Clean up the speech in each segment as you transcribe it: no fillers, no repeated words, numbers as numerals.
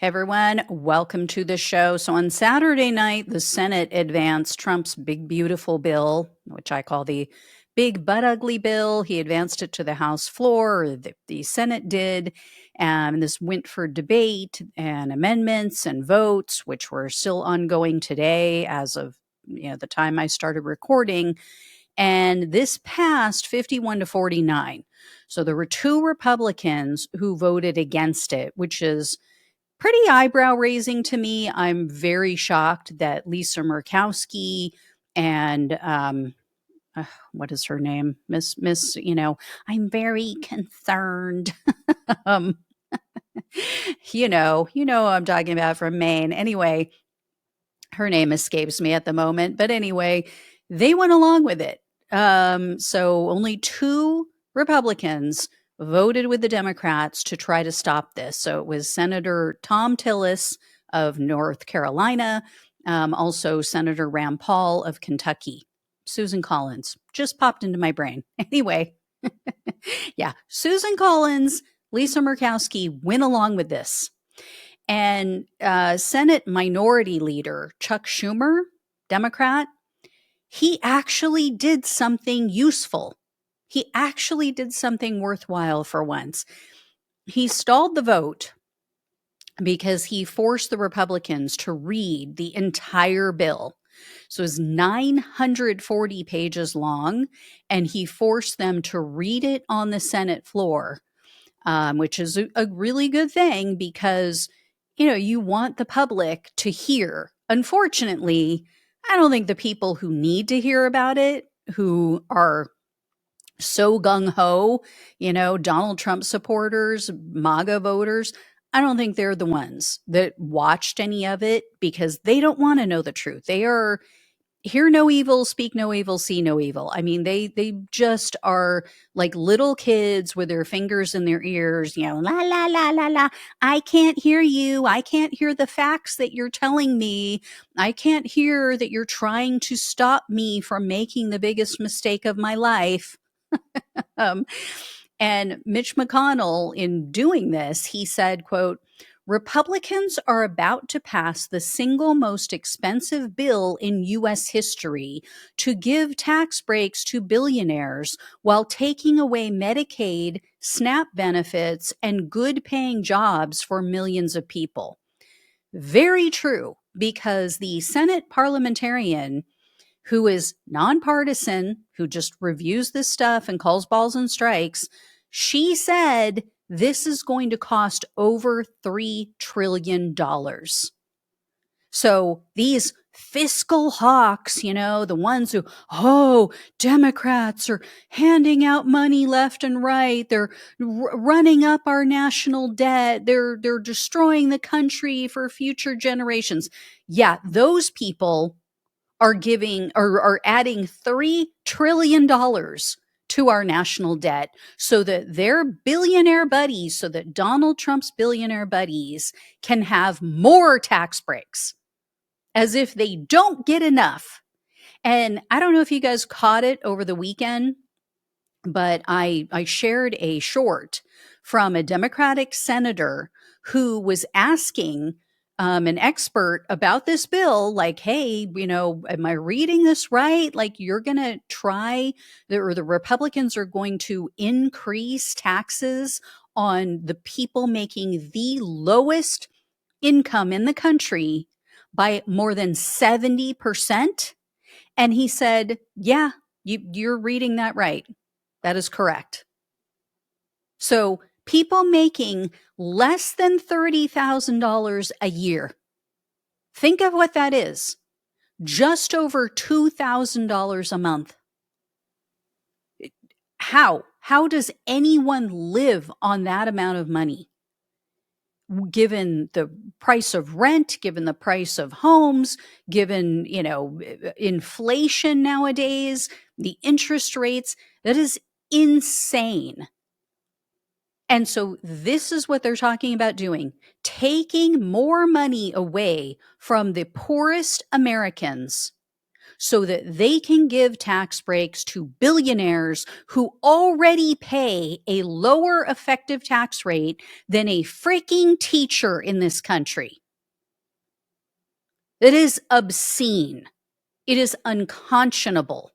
Everyone, welcome to the show. So on Saturday night, the Senate advanced Trump's big, beautiful bill, which I call the big but ugly bill. He advanced it to the House floor, or the Senate did. And this went for debate and amendments and votes, which were still ongoing today as of the time I started recording. And this passed 51-49. So there were two Republicans who voted against it, which is pretty eyebrow raising to me. I'm very shocked that Lisa Murkowski and what is her name? Miss, I'm very concerned. um, who I'm talking about from Maine. Anyway, her name escapes me at the moment. But anyway, they went along with it. So only two Republicans voted with the Democrats to try to stop this. So it was Senator Tom Tillis of North Carolina, also Senator Rand Paul of Kentucky. Susan Collins just popped into my brain. Anyway, yeah, Susan Collins, Lisa Murkowski went along with this. And Senate Minority Leader Chuck Schumer, Democrat, he actually did something useful. He actually did something worthwhile for once. He stalled the vote because he forced the Republicans to read the entire bill. So it's 940 pages long, and he forced them to read it on the Senate floor, which is a really good thing because you want the public to hear. Unfortunately, I don't think the people who need to hear about it, who are so gung-ho, Donald Trump supporters, MAGA voters, I don't think they're the ones that watched any of it because they don't want to know the truth. They are hear no evil, speak no evil, see no evil. I mean, they just are like little kids with their fingers in their ears, la, la, la, la, la. I can't hear you. I can't hear the facts that you're telling me. I can't hear that you're trying to stop me from making the biggest mistake of my life. And Mitch McConnell, in doing this, he said, quote, Republicans are about to pass the single most expensive bill in U.S. history to give tax breaks to billionaires while taking away Medicaid, SNAP benefits, and good paying jobs for millions of people. Very true, because the Senate parliamentarian who is nonpartisan, who just reviews this stuff and calls balls and strikes, she said this is going to cost over $3 trillion. So these fiscal hawks, the ones who, Democrats are handing out money left and right. They're running up our national debt. They're destroying the country for future generations. Yeah, those people are adding $3 trillion to our national debt so that their billionaire buddies, so that Donald Trump's billionaire buddies can have more tax breaks, as if they don't get enough. And I don't know if you guys caught it over the weekend, but I shared a short from a Democratic senator who was asking an expert about this bill, like, hey, am I reading this right? Like, you're going to try, or the Republicans are going to increase taxes on the people making the lowest income in the country by more than 70%. And he said, yeah, you're reading that right. That is correct. So people making less than $30,000 a year, think of what that is. Just over $2,000 a month. How does anyone live on that amount of money? Given the price of rent, given the price of homes, given, inflation nowadays, the interest rates, that is insane. And so this is what they're talking about doing, taking more money away from the poorest Americans so that they can give tax breaks to billionaires who already pay a lower effective tax rate than a freaking teacher in this country. It is obscene. It is unconscionable.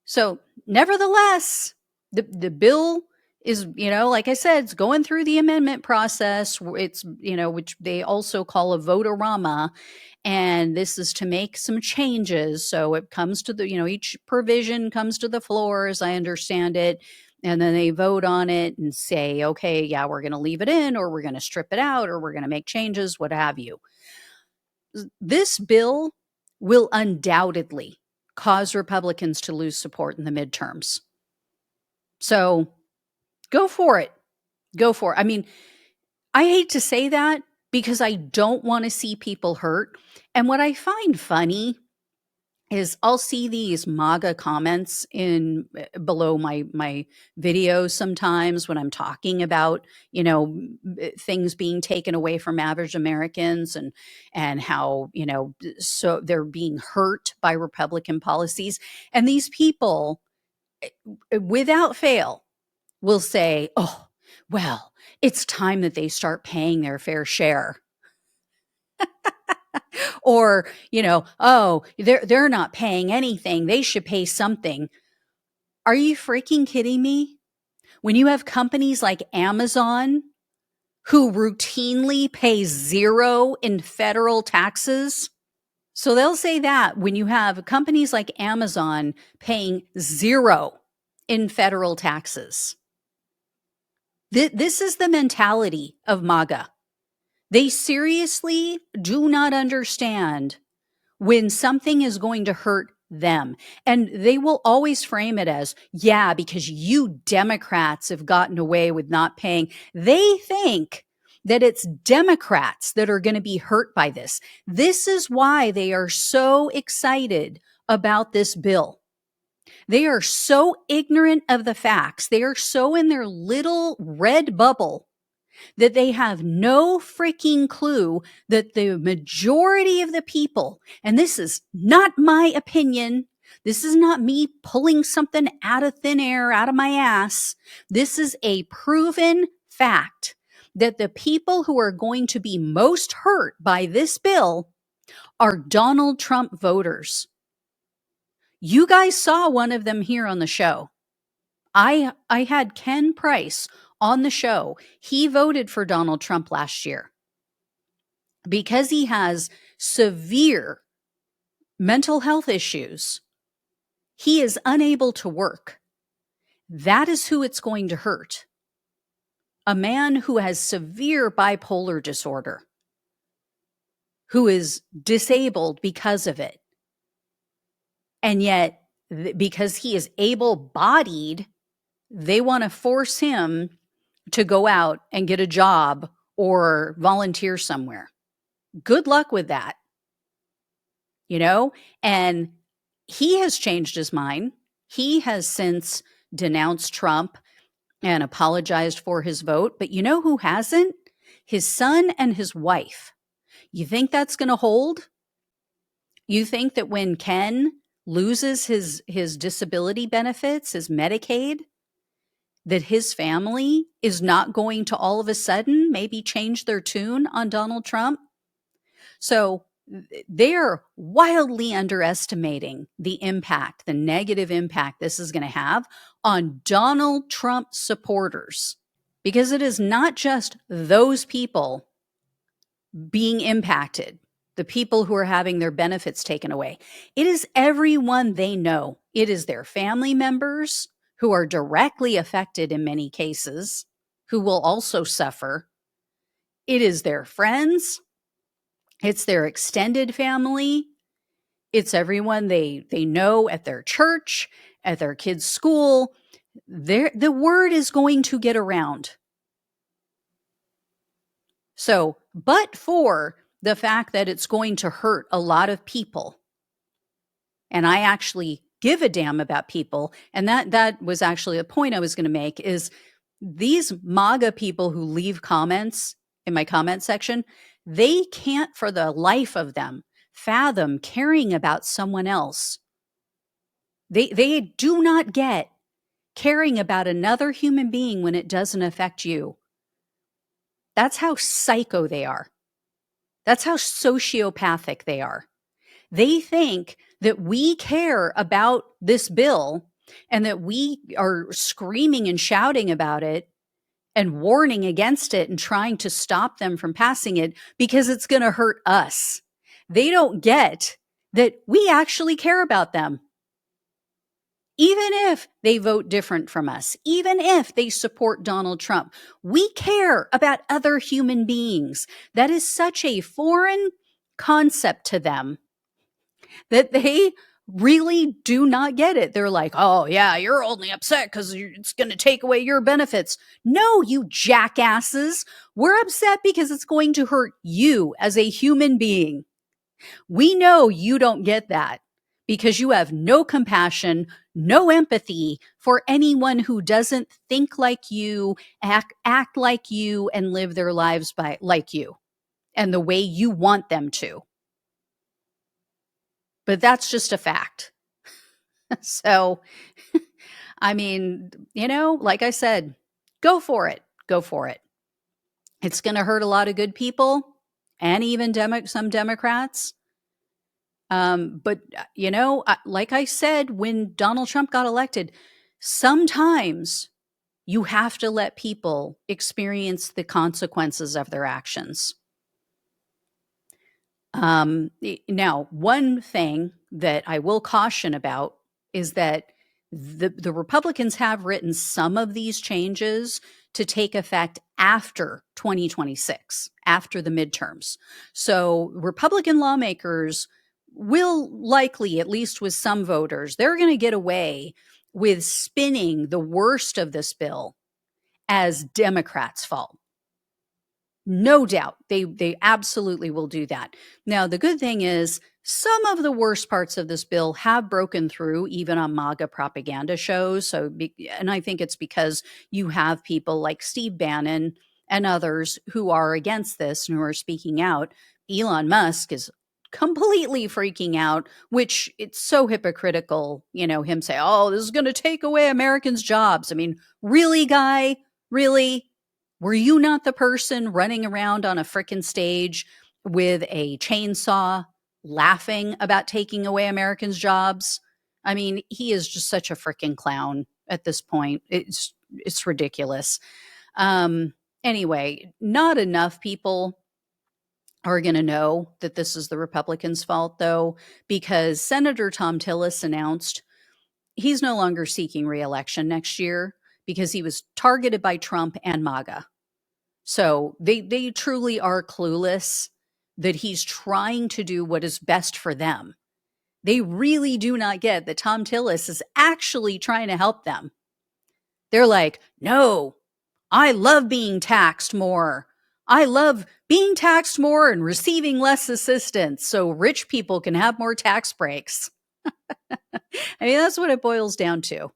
So, nevertheless, the bill is, like I said, it's going through the amendment process. It's, which they also call a vote-a-rama. And this is to make some changes. So it comes to the, each provision comes to the floor, as I understand it. And then they vote on it and say, okay, yeah, we're going to leave it in, or we're going to strip it out, or we're going to make changes, what have you. This bill will undoubtedly cause Republicans to lose support in the midterms. So go for it. Go for it. I mean, I hate to say that because I don't want to see people hurt. And what I find funny is I'll see these MAGA comments in below my videos sometimes when I'm talking about, things being taken away from average Americans and how, so they're being hurt by Republican policies. And these people, without fail, will say, oh, well, it's time that they start paying their fair share. Or, oh, they're not paying anything. They should pay something. Are you freaking kidding me? When you have companies like Amazon who routinely pay zero in federal taxes. So they'll say that when you have companies like Amazon paying zero in federal taxes. This is the mentality of MAGA. They seriously do not understand when something is going to hurt them. And they will always frame it as, yeah, because you Democrats have gotten away with not paying. They think that it's Democrats that are going to be hurt by this. This is why they are so excited about this bill. They are so ignorant of the facts. They are so in their little red bubble that they have no freaking clue that the majority of the people, and this is not my opinion, this is not me pulling something out of thin air, out of my ass, this is a proven fact that the people who are going to be most hurt by this bill are Donald Trump voters. You guys saw one of them here on the show. I had Ken Price on the show. He voted for Donald Trump last year because he has severe mental health issues. He is unable to work. That is who it's going to hurt. A man who has severe bipolar disorder, who is disabled because of it. And yet, because he is able-bodied, they want to force him to go out and get a job or volunteer somewhere. Good luck with that. And he has changed his mind. He has since denounced Trump and apologized for his vote. But you know who hasn't? His son and his wife. You think that's going to hold? You think that when Ken loses his disability benefits, his Medicaid, that his family is not going to all of a sudden maybe change their tune on Donald Trump? So they're wildly underestimating the impact, the negative impact this is going to have on Donald Trump supporters, because it is not just those people being impacted, the people who are having their benefits taken away. It is everyone they know. It is their family members who are directly affected in many cases, who will also suffer. It is their friends. It's their extended family. It's everyone they know at their church, at their kids' school. The word is going to get around. So, but for the fact that it's going to hurt a lot of people, and I actually give a damn about people, and that was actually a point I was going to make, is these MAGA people who leave comments in my comment section, they can't for the life of them fathom caring about someone else. They do not get caring about another human being when it doesn't affect you. That's how psycho they are. That's how sociopathic they are. They think that we care about this bill and that we are screaming and shouting about it and warning against it and trying to stop them from passing it because it's going to hurt us. They don't get that we actually care about them. Even if they vote different from us, even if they support Donald Trump, we care about other human beings. That is such a foreign concept to them that they really do not get it. They're like, oh, yeah, you're only upset because it's going to take away your benefits. No, you jackasses. We're upset because it's going to hurt you as a human being. We know you don't get that because you have no compassion, no empathy for anyone who doesn't think like you, act like you, and live their lives like you and the way you want them to. But that's just a fact. So, I mean, like I said, go for it. Go for it. It's going to hurt a lot of good people and even some Democrats. But, like I said, when Donald Trump got elected, sometimes you have to let people experience the consequences of their actions. Now, one thing that I will caution about is that the Republicans have written some of these changes to take effect after 2026, after the midterms. So Republican lawmakers will likely, at least with some voters, they're going to get away with spinning the worst of this bill as Democrats' fault. No doubt. They absolutely will do that. Now, the good thing is some of the worst parts of this bill have broken through even on MAGA propaganda shows. And I think it's because you have people like Steve Bannon and others who are against this and who are speaking out. Elon Musk is completely freaking out, which it's so hypocritical, him say, oh, this is going to take away Americans' jobs. I mean, really, guy? Really? Were you not the person running around on a frickin' stage with a chainsaw laughing about taking away Americans' jobs? I mean, he is just such a frickin' clown at this point. It's ridiculous. Anyway, not enough people are going to know that this is the Republicans' fault, though, because Senator Thom Tillis announced he's no longer seeking re-election next year because he was targeted by Trump and MAGA. So they truly are clueless that he's trying to do what is best for them. They really do not get that Thom Tillis is actually trying to help them. They're like, no, I love being taxed more. I love being taxed more and receiving less assistance so rich people can have more tax breaks. I mean, that's what it boils down to.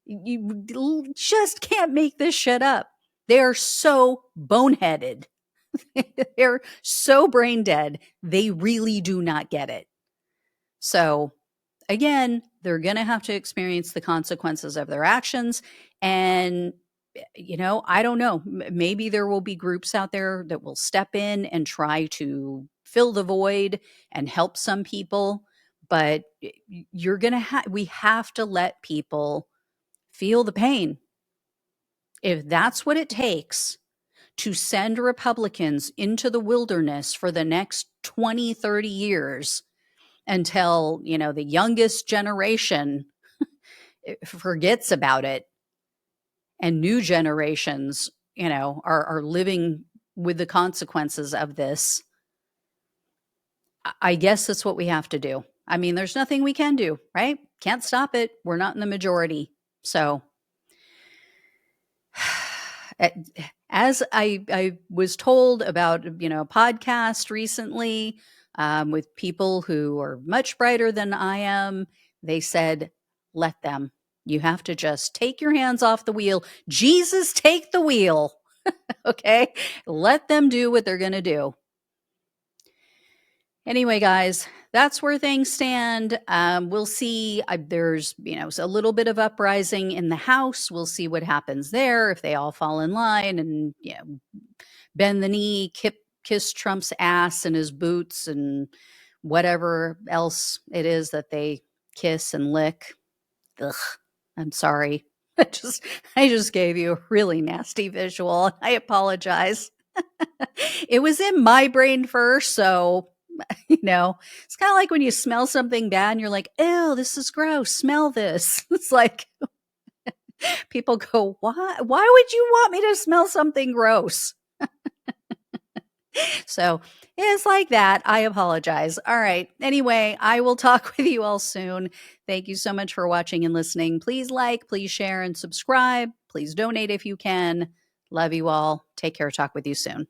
You just can't make this shit up. They are so boneheaded. They're so brain dead. They really do not get it. So again, they're going to have to experience the consequences of their actions. And, I don't know. Maybe there will be groups out there that will step in and try to fill the void and help some people. But we have to let people feel the pain. If that's what it takes to send Republicans into the wilderness for the next 20, 30 years until, the youngest generation forgets about it and new generations, are living with the consequences of this, I guess that's what we have to do. I mean, there's nothing we can do, right? Can't stop it. We're not in the majority. So as I was told about, a podcast recently with people who are much brighter than I am, they said, let them. You have to just take your hands off the wheel. Jesus, take the wheel. Okay? Let them do what they're going to do. Anyway, guys, that's where things stand. We'll see. There's, a little bit of uprising in the House. We'll see what happens there if they all fall in line and bend the knee, kiss Trump's ass and his boots and whatever else it is that they kiss and lick. Ugh, I'm sorry. I just gave you a really nasty visual. I apologize. It was in my brain first, so it's kind of like when you smell something bad and you're like, "Ew, this is gross. Smell this." It's like people go, "Why? Why would you want me to smell something gross?" So it's like that. I apologize. All right. Anyway, I will talk with you all soon. Thank you so much for watching and listening. Please like, please share, and subscribe. Please donate if you can. Love you all. Take care. Talk with you soon.